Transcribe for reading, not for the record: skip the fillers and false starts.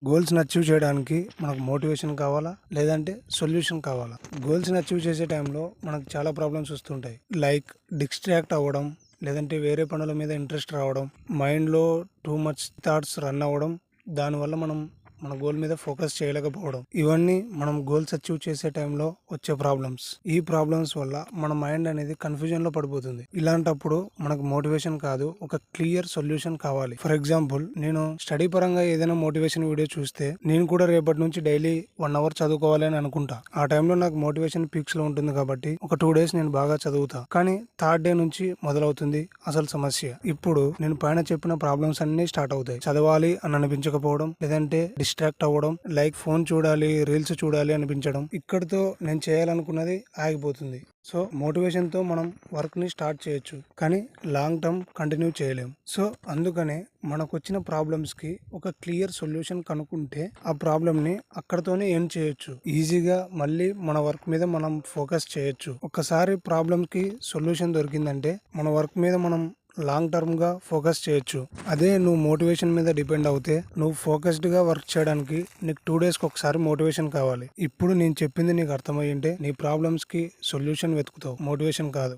గోల్స్ని achieve చేయడానికి మనకు motivation కావాలా లేదంటే సొల్యూషన్ కావాలా? గోల్స్ని అచీవ్ చేసే టైంలో మనకు చాలా ప్రాబ్లమ్స్ వస్తుంటాయి. లైక్ డిస్ట్రాక్ట్ అవ్వడం, లేదంటే వేరే పనుల మీద ఇంట్రెస్ట్ రావడం, మైండ్లో టూ మచ్ థాట్స్ రన్ అవ్వడం, దానివల్ల మనం మన గోల్ మీద ఫోకస్ చేయలేకపోవడం. ఇవన్నీ మనం గోల్స్ అచీవ్ చేసే టైంలో వచ్చే ప్రాబ్లమ్స్. ఈ ప్రాబ్లమ్స్ వల్ల మన మైండ్ అనేది కన్ఫ్యూజన్ లో పడిపోతుంది. ఇలాంటప్పుడు మనకు మోటివేషన్ కాదు, ఒక క్లియర్ సొల్యూషన్ కావాలి. ఫర్ ఎగ్జాంపుల్, నేను స్టడీ పరంగా ఏదైనా మోటివేషన్ వీడియో చూస్తే నేను కూడా రేపటి నుంచి డైలీ 1 అవర్ చదువుకోవాలి అని అనుకుంటా. ఆ టైంలో నాకు మోటివేషన్ పీక్స్ లో ఉంటుంది కాబట్టి ఒక 2 డేస్ నేను బాగా చదువుతా. కానీ థర్డ్ డే నుంచి మొదలవుతుంది అసలు సమస్య. ఇప్పుడు నేను పైన చెప్పిన ప్రాబ్లమ్స్ అన్ని స్టార్ట్ అవుతాయి. చదవాలి అని అనిపించకపోవడం, లేదంటే డిస్ట్రాక్ట్ అవ్వడం, లైక్ ఫోన్ చూడాలి, రీల్స్ చూడాలి అనిపించడం. ఇక్కడితో నేను చేయాలనుకున్నది ఆగిపోతుంది. సో మోటివేషన్ తో మనం వర్క్ ని స్టార్ట్ చేయొచ్చు, కానీ లాంగ్ టర్మ్ కంటిన్యూ చేయలేం. సో అందుకనే మనకు వచ్చిన ప్రాబ్లమ్స్ కి ఒక క్లియర్ సొల్యూషన్ కనుక్కుంటే ఆ ప్రాబ్లమ్ ని అక్కడతోనే ఎండ్ చేయొచ్చు. ఈజీగా మళ్ళీ మన వర్క్ మీద మనం ఫోకస్ చేయొచ్చు. ఒకసారి ప్రాబ్లమ్ కి సొల్యూషన్ దొరికిందంటే మన వర్క్ మీద మనం లాంగ్ టర్మ్ గా ఫోకస్ చేయొచ్చు. అదే నువ్వు మోటివేషన్ మీద డిపెండ్ అవుతే నువ్వు ఫోకస్డ్ గా వర్క్ చేయడానికి నీకు 2 డేస్ కి ఒకసారి మోటివేషన్ కావాలి. ఇప్పుడు నేను చెప్పింది నీకు అర్థమయ్యింటే నీ ప్రాబ్లమ్స్ కి సొల్యూషన్ వెతుకుతావు, మోటివేషన్ కాదు.